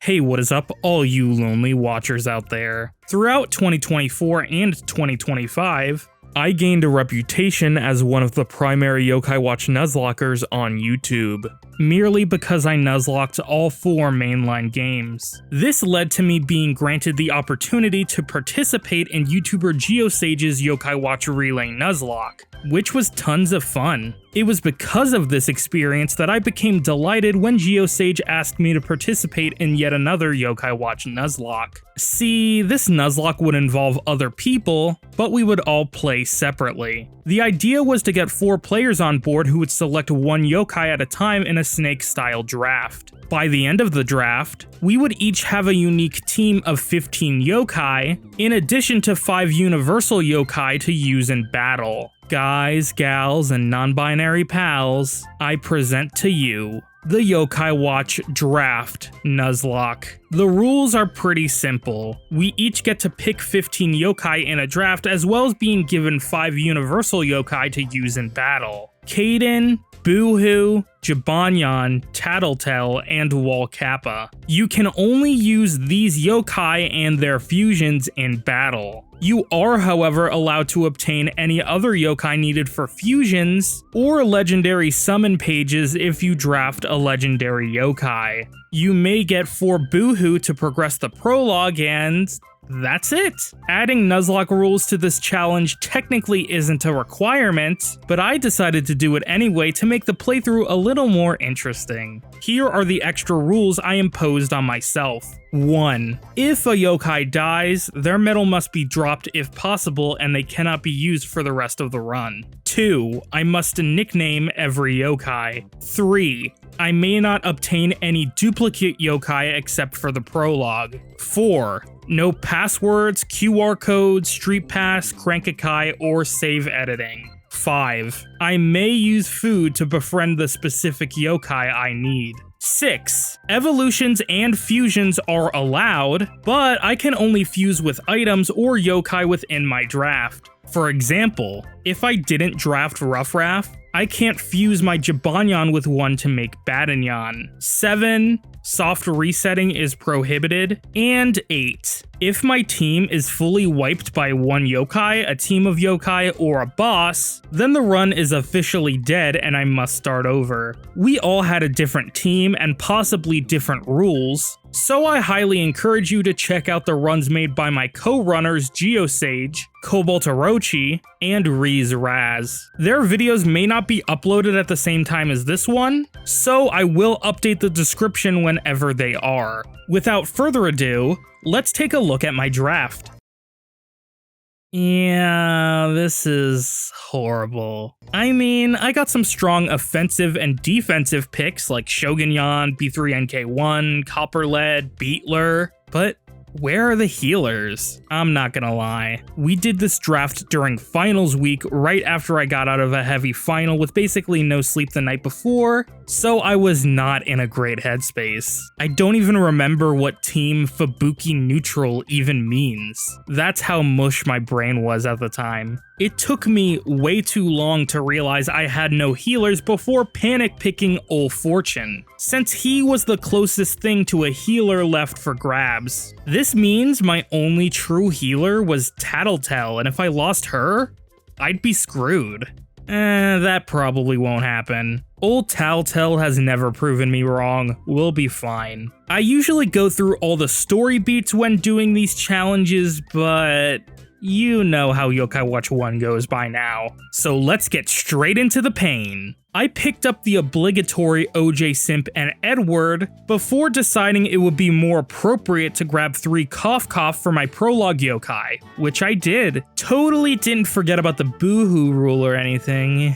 Hey, what is up, all you lonely watchers out there? Throughout 2024 and 2025, I gained a reputation as one of the primary Yokai Watch Nuzlockers on YouTube, merely because I Nuzlocked all 4 mainline games. This led to me being granted the opportunity to participate in YouTuber GeoSage's Yokai Watch Relay Nuzlocke, which was tons of fun. It was because of this experience that I became delighted when GeoSage asked me to participate in yet another Yokai Watch Nuzlocke. See, this Nuzlocke would involve other people, but we would all play separately. The idea was to get 4 players on board who would select one yokai at a time in a snake-style draft. By the end of the draft, we would each have a unique team of 15 yokai, in addition to 5 universal yokai to use in battle. Guys, gals, and non-binary pals, I present to you the Yokai Watch Draft Nuzlocke. The rules are pretty simple. We each get to pick 15 yokai in a draft, as well as being given 5 universal yokai to use in battle. Kaden, Boohoo, Jibanyan, Tattletale, and Walkappa. You can only use these yokai and their fusions in battle. You are, however, allowed to obtain any other yokai needed for fusions, or legendary summon pages if you draft a legendary yokai. You may get 4 Boohoo to progress the prologue, and that's it. Adding Nuzlocke rules to this challenge technically isn't a requirement, but I decided to do it anyway to make the playthrough a little more interesting. Here are the extra rules I imposed on myself. 1. If a yokai dies, their medal must be dropped if possible and they cannot be used for the rest of the run. 2. I must nickname every yokai. 3. I may not obtain any duplicate yokai except for the prologue. 4. No passwords, QR codes, street pass, crankakai, or save editing. 5. I may use food to befriend the specific yokai I need. 6. Evolutions and fusions are allowed, but I can only fuse with items or yokai within my draft. For example, if I didn't draft Ruffraff, I can't fuse my Jibanyan with one to make Badanyan. 7. Soft resetting is prohibited. And 8. If my team is fully wiped by one yokai, a team of yokai, or a boss, then the run is officially dead and I must start over. We all had a different team and possibly different rules, so I highly encourage you to check out the runs made by my co-runners GeoSage, Cobalt Orochi, and Reez Razz. Their videos may not be uploaded at the same time as this one, so I will update the description whenever they are. Without further ado, let's take a look at my draft. Yeah, this is horrible. I mean, I got some strong offensive and defensive picks like Shogunyan, B3NK1, Copperlead, Beetler, but where are the healers? I'm not gonna lie. We did this draft during finals week right after I got out of a heavy final with basically no sleep the night before, so I was not in a great headspace. I don't even remember what Team Fubuki Neutral even means. That's how mush my brain was at the time. It took me way too long to realize I had no healers before panic picking Ol Fortune, since he was the closest thing to a healer left for grabs. This means my only true healer was Tattletale, and if I lost her, I'd be screwed. That probably won't happen. Old Tattletale has never proven me wrong. We'll be fine. I usually go through all the story beats when doing these challenges, but you know how Yokai Watch 1 goes by now. So let's get straight into the pain. I picked up the obligatory OJ Simp and Edward before deciding it would be more appropriate to grab 3 Cough Cough for my prologue yokai, which I did. Totally didn't forget about the Boohoo rule or anything.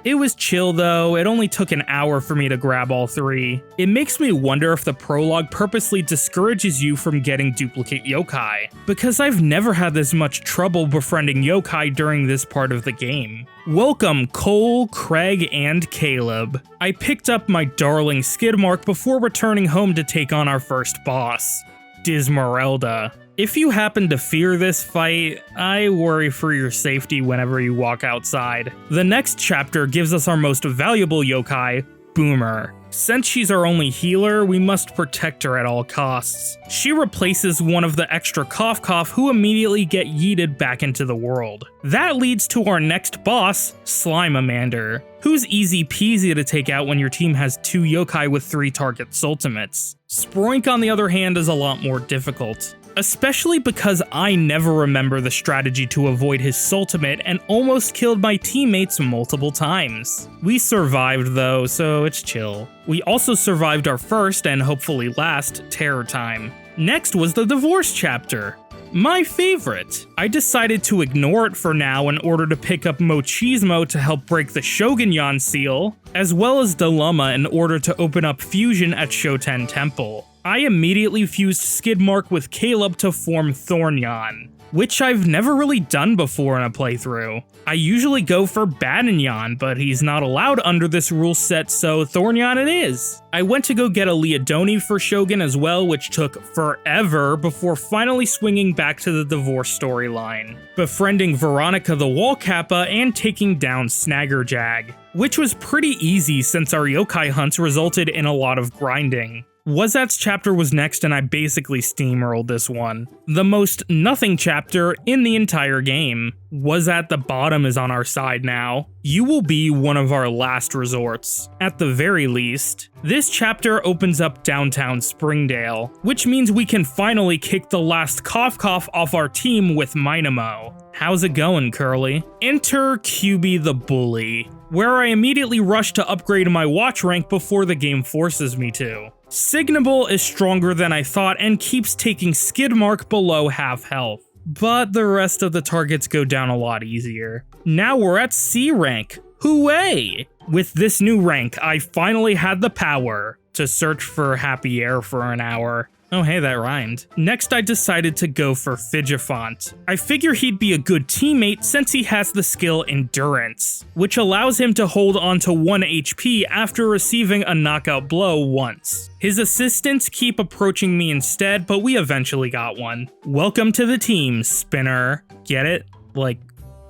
It was chill though, it only took an hour for me to grab all 3. It makes me wonder if the prologue purposely discourages you from getting duplicate yokai, because I've never had this much trouble befriending yokai during this part of the game. Welcome Cole, Craig, and Caleb. I picked up my darling Skidmark before returning home to take on our first boss, Dismerelda. If you happen to fear this fight, I worry for your safety whenever you walk outside. The next chapter gives us our most valuable yokai, Boomer. Since she's our only healer, we must protect her at all costs. She replaces one of the extra cough who immediately get yeeted back into the world. That leads to our next boss, Slimamander, who's easy peasy to take out when your team has 2 yokai with 3 target ultimates. Sproink on the other hand is a lot more difficult. Especially because I never remember the strategy to avoid his ultimate and almost killed my teammates multiple times. We survived though, so it's chill. We also survived our first and hopefully last terror time. Next was the divorce chapter. My favorite. I decided to ignore it for now in order to pick up Mochismo to help break the Shogunyan seal, as well as Dilemma in order to open up fusion at Shoten Temple. I immediately fused Skidmark with Caleb to form Thornyan, which I've never really done before in a playthrough. I usually go for Badenyan, but he's not allowed under this rule set, so Thornyan it is. I went to go get a Leodoni for Shogun as well, which took forever before finally swinging back to the divorce storyline, befriending Veronica the Wall Kappa and taking down Snaggerjag, which was pretty easy since our yokai hunts resulted in a lot of grinding. Wazat's chapter was next and I basically steamrolled this one. The most nothing chapter in the entire game. Wazat the bottom is on our side now. You will be one of our last resorts, at the very least. This chapter opens up downtown Springdale, which means we can finally kick the last cough off our team with Minamo. How's it going, Curly? Enter QB the Bully, where I immediately rush to upgrade my watch rank before the game forces me to. Signable is stronger than I thought and keeps taking Skidmark below half health, but the rest of the targets go down a lot easier. Now we're at C rank. Hooray! With this new rank, I finally had the power to search for happy air for an hour. Oh hey, that rhymed. Next I decided to go for Figifont. I figure he'd be a good teammate since he has the skill Endurance, which allows him to hold on to 1 HP after receiving a knockout blow once. His assistants keep approaching me instead, but we eventually got one. Welcome to the team, Spinner. Get it? Like,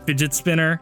fidget spinner?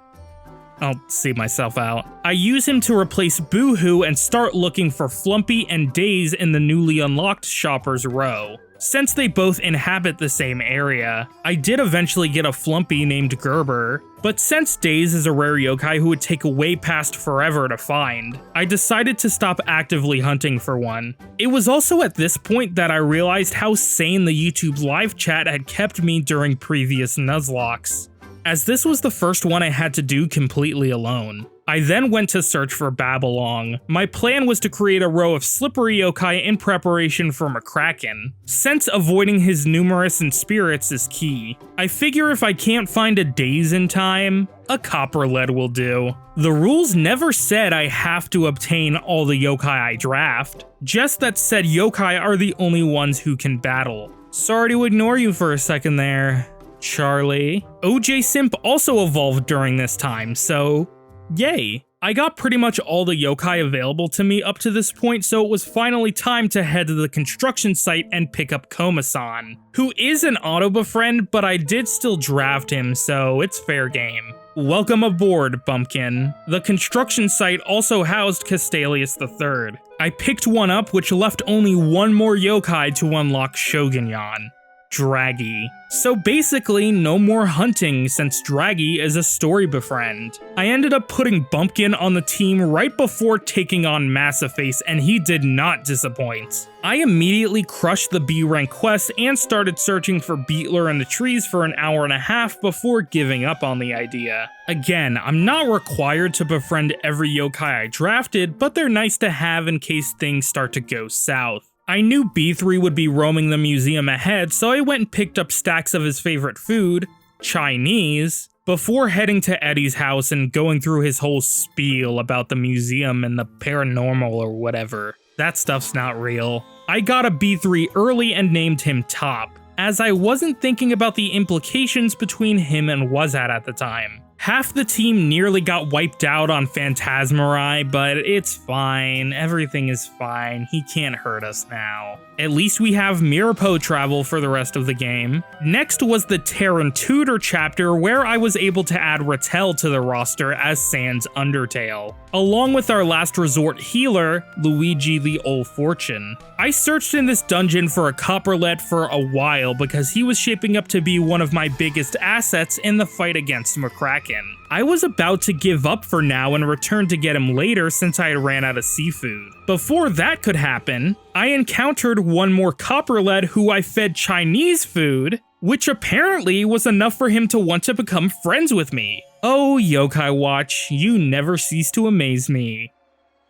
I'll see myself out. I use him to replace Boohoo and start looking for Flumpy and Daze in the newly unlocked Shopper's Row, since they both inhabit the same area. I did eventually get a Flumpy named Gerber, but since Daze is a rare yokai who would take way past forever to find, I decided to stop actively hunting for one. It was also at this point that I realized how sane the YouTube live chat had kept me during previous Nuzlockes, as this was the first one I had to do completely alone. I then went to search for Babylong. My plan was to create a row of slippery yokai in preparation for McCracken, since avoiding his numerous and spirits is key. I figure if I can't find a Daze in time, a Copper Lead will do. The rules never said I have to obtain all the yokai I draft, just that said yokai are the only ones who can battle. Sorry to ignore you for a second there, Charlie. OJ Simp also evolved during this time, so yay. I got pretty much all the yokai available to me up to this point, so it was finally time to head to the construction site and pick up Koma-san, who is an auto-befriend, but I did still draft him, so it's fair game. Welcome aboard, Bumpkin. The construction site also housed Castalius III. I picked one up, which left only one more yokai to unlock Shogunyan. Draggy. So basically, no more hunting since Draggy is a story befriend. I ended up putting Bumpkin on the team right before taking on Massiface, and he did not disappoint. I immediately crushed the B rank quest and started searching for Beetler in the trees for an hour and a half before giving up on the idea. Again, I'm not required to befriend every yokai I drafted, but they're nice to have in case things start to go south. I knew B3 would be roaming the museum ahead, so I went and picked up stacks of his favorite food, Chinese, before heading to Eddie's house and going through his whole spiel about the museum and the paranormal or whatever. That stuff's not real. I got a B3 early and named him Top, as I wasn't thinking about the implications between him and Wazat at the time. Half the team nearly got wiped out on Phantasmarai, but it's fine. Everything is fine. He can't hurt us now. At least we have Mirapo travel for the rest of the game. Next was the Terran Tutor chapter, where I was able to add Rattel to the roster as Sans Undertale, along with our last resort healer, Luigi the Old Fortune. I searched in this dungeon for a Copperlet for a while because he was shaping up to be one of my biggest assets in the fight against McCracken. I was about to give up for now and return to get him later since I had ran out of seafood. Before that could happen, I encountered one more Copperlet who I fed Chinese food, which apparently was enough for him to want to become friends with me. Oh, Yokai Watch, you never cease to amaze me.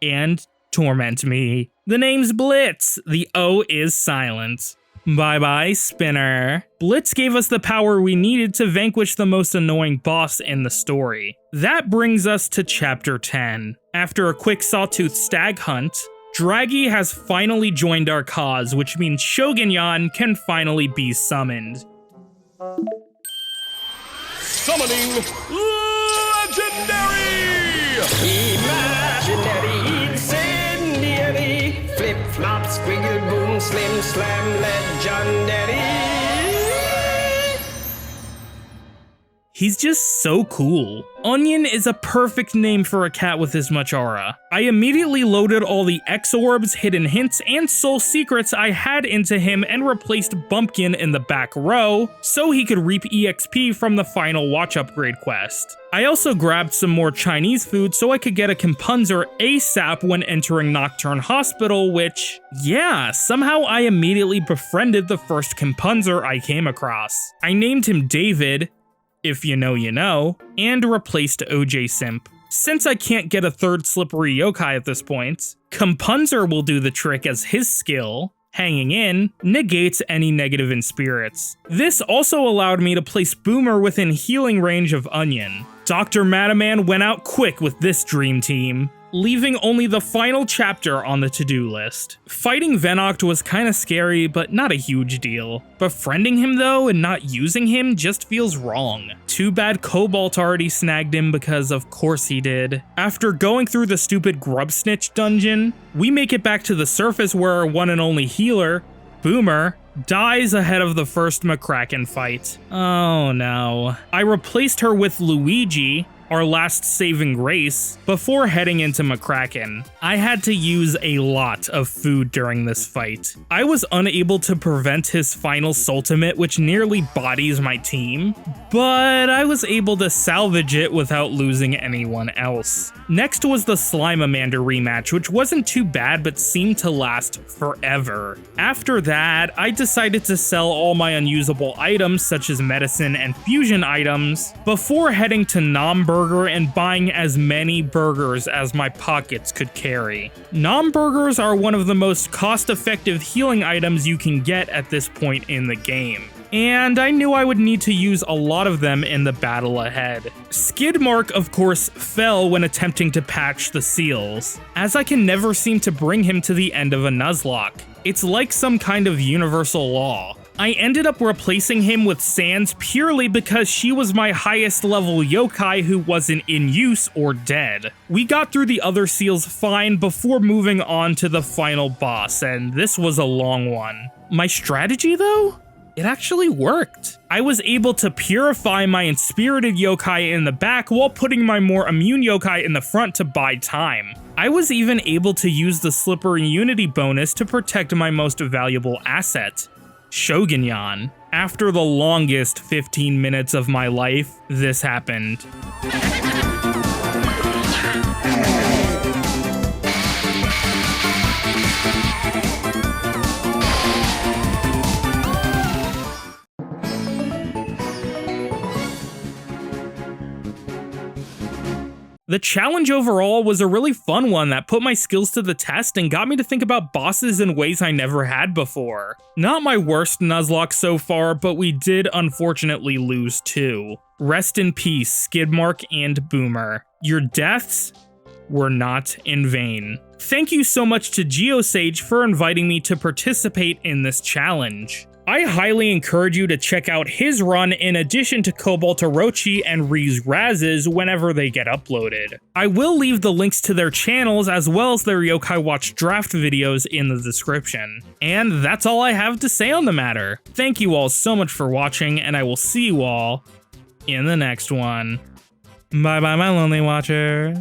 And torment me. The name's Blitz. The O is silent. Bye bye, Spinner. Blitz gave us the power we needed to vanquish the most annoying boss in the story. That brings us to Chapter 10. After a quick sawtooth stag hunt, Draggy has finally joined our cause, which means Shogunyan can finally be summoned. Summoning Legendary! Imaginary, incendiary, flip-flop, squiggle, boom, slim, slam, legendary. He's just so cool. Onion is a perfect name for a cat with this much aura. I immediately loaded all the X-Orbs, hidden hints, and soul secrets I had into him and replaced Bumpkin in the back row so he could reap EXP from the final watch upgrade quest. I also grabbed some more Chinese food so I could get a Compunzer ASAP when entering Nocturne Hospital, which, yeah, somehow I immediately befriended the first Compunzer I came across. I named him David, if you know you know, and replaced OJ Simp. Since I can't get a third slippery yokai at this point, Compunzer will do the trick as his skill, hanging in, negates any negative in spirits. This also allowed me to place Boomer within healing range of Onion. Dr. Mataman went out quick with this dream team, leaving only the final chapter on the to-do list. Fighting Venoct was kinda scary, but not a huge deal. Befriending him though and not using him just feels wrong. Too bad Cobalt already snagged him because of course he did. After going through the stupid Grub Snitch dungeon, we make it back to the surface where our one and only healer, Boomer, dies ahead of the first McCracken fight. Oh no. I replaced her with Luigi, our last saving grace, before heading into McCracken. I had to use a lot of food during this fight. I was unable to prevent his final Sultimate, which nearly bodies my team, but I was able to salvage it without losing anyone else. Next was the Slimamander rematch, which wasn't too bad but seemed to last forever. After that, I decided to sell all my unusable items such as medicine and fusion items before heading to Nomburger and buying as many burgers as my pockets could carry. Nom burgers are one of the most cost-effective healing items you can get at this point in the game, and I knew I would need to use a lot of them in the battle ahead. Skidmark, of course, fell when attempting to patch the seals, as I can never seem to bring him to the end of a Nuzlocke. It's like some kind of universal law. I ended up replacing him with Sans purely because she was my highest level yokai who wasn't in use or dead. We got through the other seals fine before moving on to the final boss, and this was a long one. My strategy though? It actually worked. I was able to purify my inspirited yokai in the back while putting my more immune yokai in the front to buy time. I was even able to use the Slippery Unity bonus to protect my most valuable asset, Shogunyan. After the longest 15 minutes of my life, this happened. The challenge overall was a really fun one that put my skills to the test and got me to think about bosses in ways I never had before. Not my worst Nuzlocke so far, but we did unfortunately lose two. Rest in peace, Skidmark and Boomer. Your deaths were not in vain. Thank you so much to GeoSage for inviting me to participate in this challenge. I highly encourage you to check out his run in addition to Cobalt Orochi and Reez Razz's whenever they get uploaded. I will leave the links to their channels as well as their Yokai Watch draft videos in the description. And that's all I have to say on the matter. Thank you all so much for watching, and I will see you all in the next one. Bye bye, my lonely watchers.